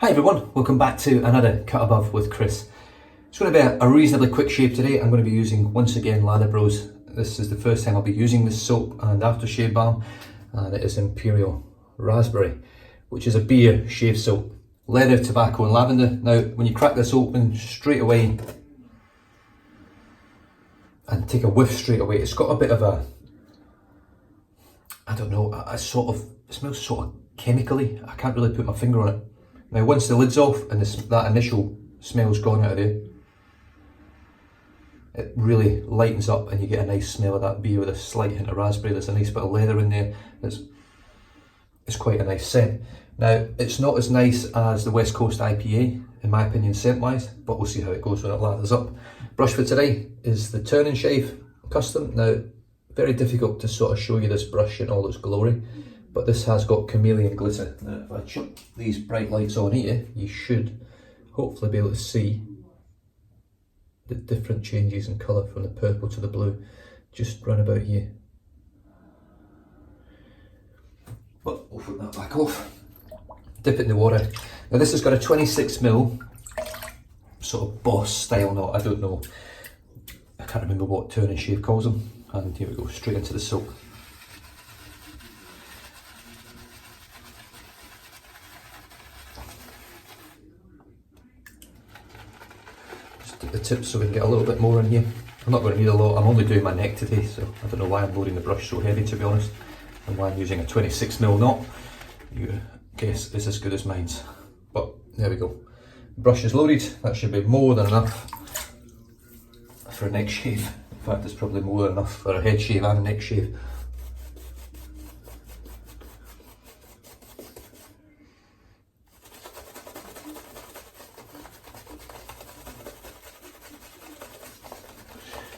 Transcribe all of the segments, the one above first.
Hi everyone, welcome back to another Cut Above with Chris. It's going to be a reasonably quick shave today. I'm going to be using, once again, Lather Bros. This is the first time I'll be using this soap and aftershave balm, and it is Imperial Raspberry, which is a beer shave soap. Leather, tobacco and lavender. Now, when you crack this open straight away and take a whiff straight away, it's got a bit of a, I don't know, a sort of, it smells sort of chemically. I can't really put my finger on it. Now once the lid's off and that initial smell's gone out of there, it really lightens up and you get a nice smell of that beer with a slight hint of raspberry. There's a nice bit of leather in there. It's quite a nice scent. Now it's not as nice as the West Coast IPA in my opinion scent wise, but we'll see how it goes when it lathers up. Brush for today is the Turn and Shave Custom. Now very difficult to sort of show you this brush in all its glory, but this has got chameleon glitter. Now if I chuck these bright lights on here, you should hopefully be able to see the different changes in colour from the purple to the blue just round about here. But we'll put that back off. Dip it in the water. Now this has got a 26mm sort of boss style knot, I don't know. I can't remember what Turn and Shave calls them. And here we go, straight into the soap. The tips so we can get a little bit more in here. I'm not going to need a lot, I'm only doing my neck today, so I don't know why I'm loading the brush so heavy to be honest, and why I'm using a 26mm knot. Your guess is as good as mine's. But there we go. The brush is loaded, that should be more than enough for a neck shave. In fact, it's probably more than enough for a head shave and a neck shave.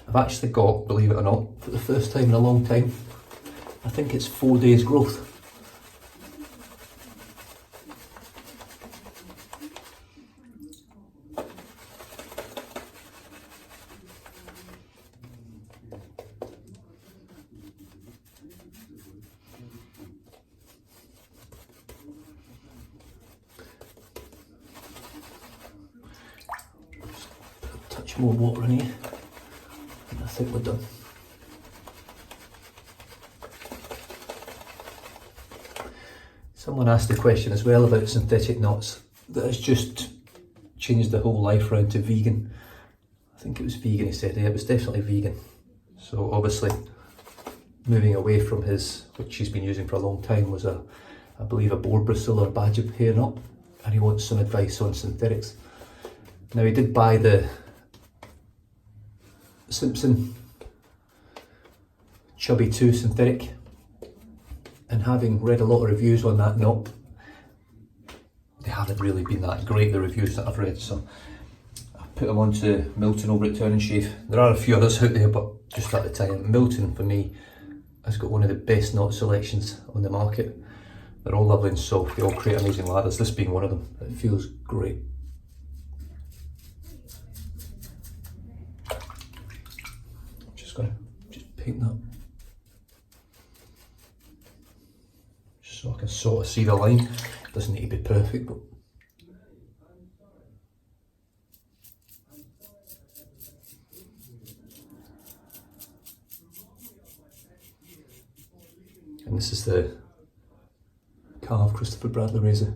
I've actually got, believe it or not, for the first time in a long time, I think it's 4 days growth. Just a touch more water in here. I think we're done. Someone asked a question as well about synthetic knots that has just changed the whole life around to vegan. I think it was vegan he said, yeah, it was definitely vegan. So obviously moving away from his, which he's been using for a long time, was I believe a boar bristle or badger hair knot, and he wants some advice on synthetics. Now he did buy the Simpson Chubby 2 synthetic, and having read a lot of reviews on that knot, they haven't really been that great, the reviews that I've read, so I put them onto Milton over at Turn and Shave. There are a few others out there, but just at the time, Milton for me has got one of the best knot selections on the market. They're all lovely and soft, they all create amazing lathers, this being one of them. It feels great. Just going to paint that just so I can sort of see the line. It doesn't need to be perfect, but and this is the carved Christopher Bradley razor.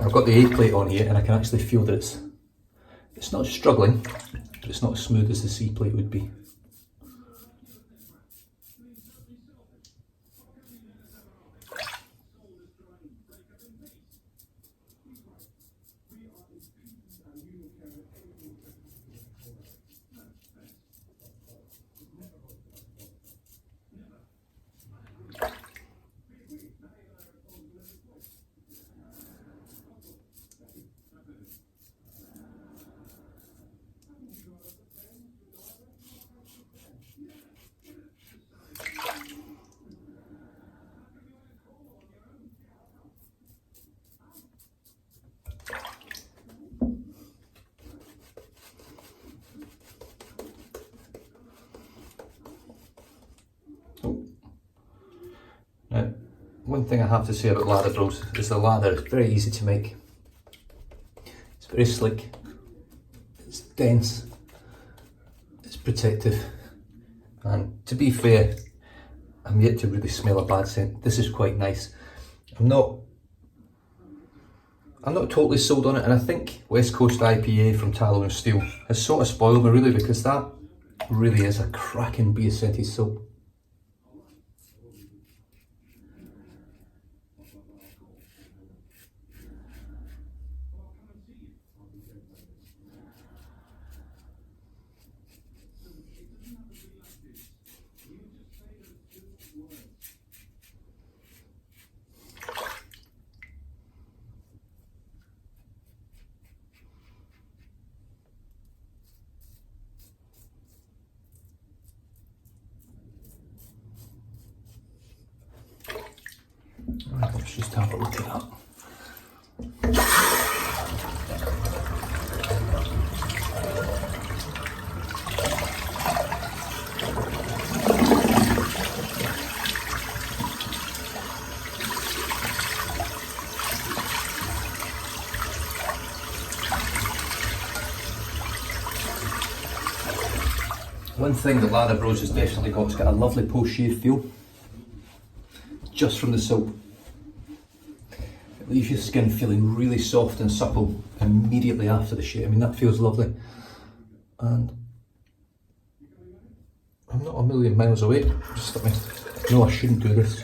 I've got the A plate on here and I can actually feel that it's not struggling, but it's not as smooth as the C plate would be. Now, one thing I have to say about Lather Bros is the lather is very easy to make. It's very slick, it's dense, it's protective, and to be fair, I'm yet to really smell a bad scent. This is quite nice. I'm not totally sold on it, and I think West Coast IPA from Tallow and Steel has sort of spoiled me really, because that really is a cracking beer scented soap. Right, let's just have a look at that. One thing that Lather Bros has definitely got, it's got a lovely post-shave feel, just from the soap. It leaves your skin feeling really soft and supple immediately after the shave. I mean, that feels lovely. And I'm not a million miles away. Just let me, no, I shouldn't do this.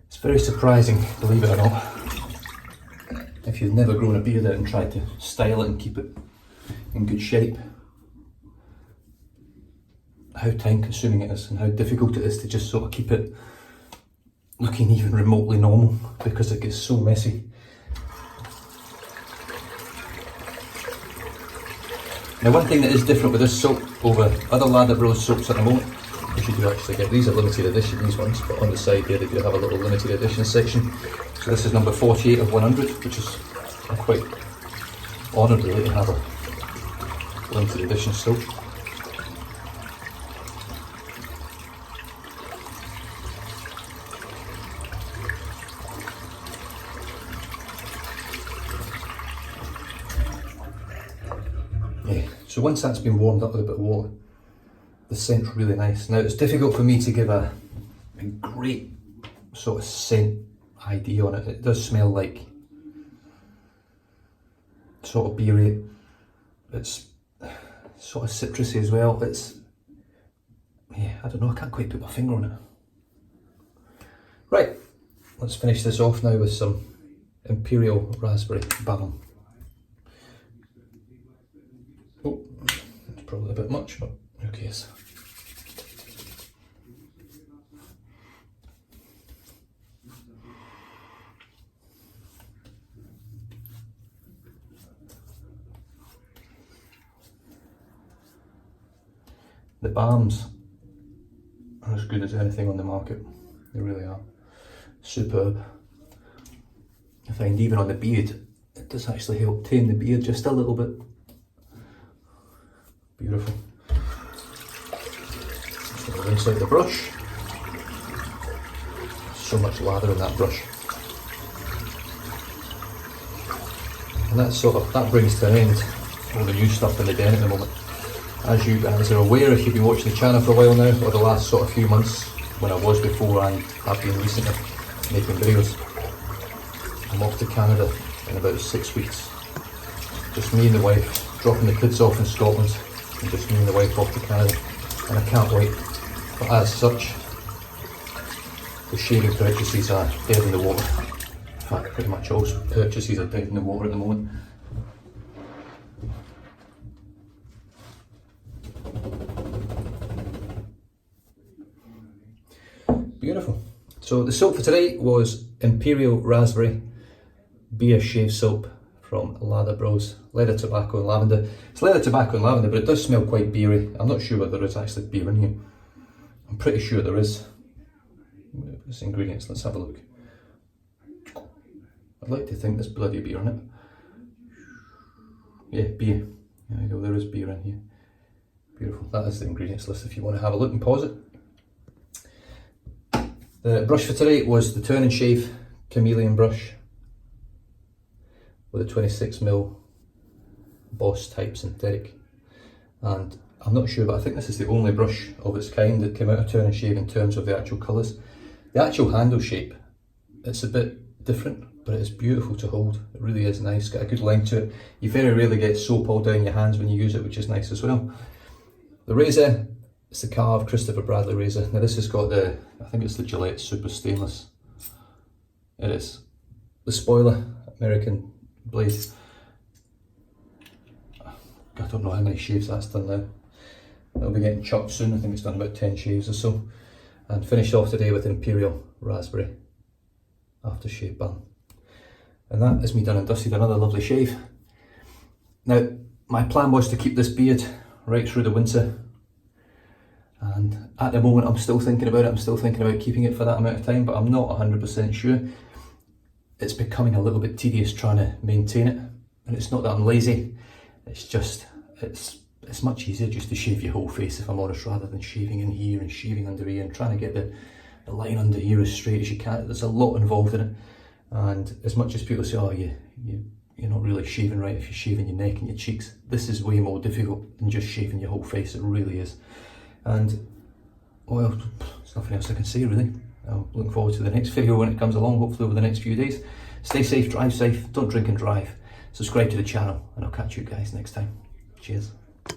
It's very surprising, believe it or not, if you've never grown a beard out and tried to style it and keep it in good shape, how time consuming it is and how difficult it is to just sort of keep it looking even remotely normal, because it gets so messy. Now, one thing that is different with this soap over other Lather Bros soaps at the moment, which you do actually get, these are limited edition, these ones, but on the side here they do have a little limited edition section. So this is number 48 of 100, which is, I'm quite honoured really to have a limited edition soap. Yeah, so once that's been warmed up with a bit of water, the scent's really nice. Now, it's difficult for me to give a great sort of scent idea on it. It does smell like sort of beery. It's sort of citrusy as well. It's, yeah, I don't know, I can't quite put my finger on it. Right, let's finish this off now with some Imperial Raspberry Balm. Oh, it's probably a bit much, but who cares? The balms are as good as anything on the market. They really are. Superb. I find even on the beard, it does actually help tame the beard just a little bit. Beautiful. Just going to rinse out the brush. So much lather in that brush. And that brings to an end all the new stuff in the den at the moment. As you guys are aware, if you've been watching the channel for a while now, or the last sort of few months, when I was before and have been recently making videos, I'm off to Canada in about 6 weeks. Just me and the wife, dropping the kids off in Scotland, and just me and the wife off to Canada, and I can't wait. But as such, the shaving practices are dead in the water. fact, pretty much all purchases are dead in the water at the moment. Beautiful. So the soap for today was Imperial Raspberry Beer Shave Soap from Lather Bros. Leather, tobacco and lavender. It's leather, tobacco and lavender, but it does smell quite beery. I'm not sure whether there is actually beer in here. I'm pretty sure there is. There's ingredients, let's have a look. I'd like to think there's bloody beer in it. Yeah, beer. There we go, there is beer in here. Beautiful. That is the ingredients list if you want to have a look and pause it. The brush for today was the Turn and Shave Chameleon brush with a 26mm Boss type synthetic. And I'm not sure, but I think this is the only brush of its kind that came out of Turn and Shave in terms of the actual colours. The actual handle shape, it's a bit different, but it's beautiful to hold. It really is nice, got a good length to it. You very rarely get soap all down your hands when you use it, which is nice as well. The razor, it's the carved Christopher Bradley razor. Now this has got the, I think it's the Gillette Super Stainless. It is. The spoiler, American blade. I don't know how many shaves that's done now. It'll be getting chopped soon. I think it's done about 10 shaves or so. And finished off today with Imperial Raspberry aftershave balm. And that is me done and dusted. Another lovely shave. Now, my plan was to keep this beard right through the winter. And at the moment I'm still thinking about it. I'm still thinking about keeping it for that amount of time, but I'm not 100% sure. It's becoming a little bit tedious trying to maintain it. And it's not that I'm lazy. It's just, it's much easier just to shave your whole face, if I'm honest, rather than shaving in here and shaving under here and trying to get the line under here as straight as you can. There's a lot involved in it. And as much as people say, oh, you're not really shaving right if you're shaving your neck and your cheeks, this is way more difficult than just shaving your whole face. It really is. And, well, there's nothing else I can say really. I'm looking forward to the next video when it comes along, hopefully over the next few days. Stay safe, drive safe, don't drink and drive. Subscribe to the channel, and I'll catch you guys next time. Cheers.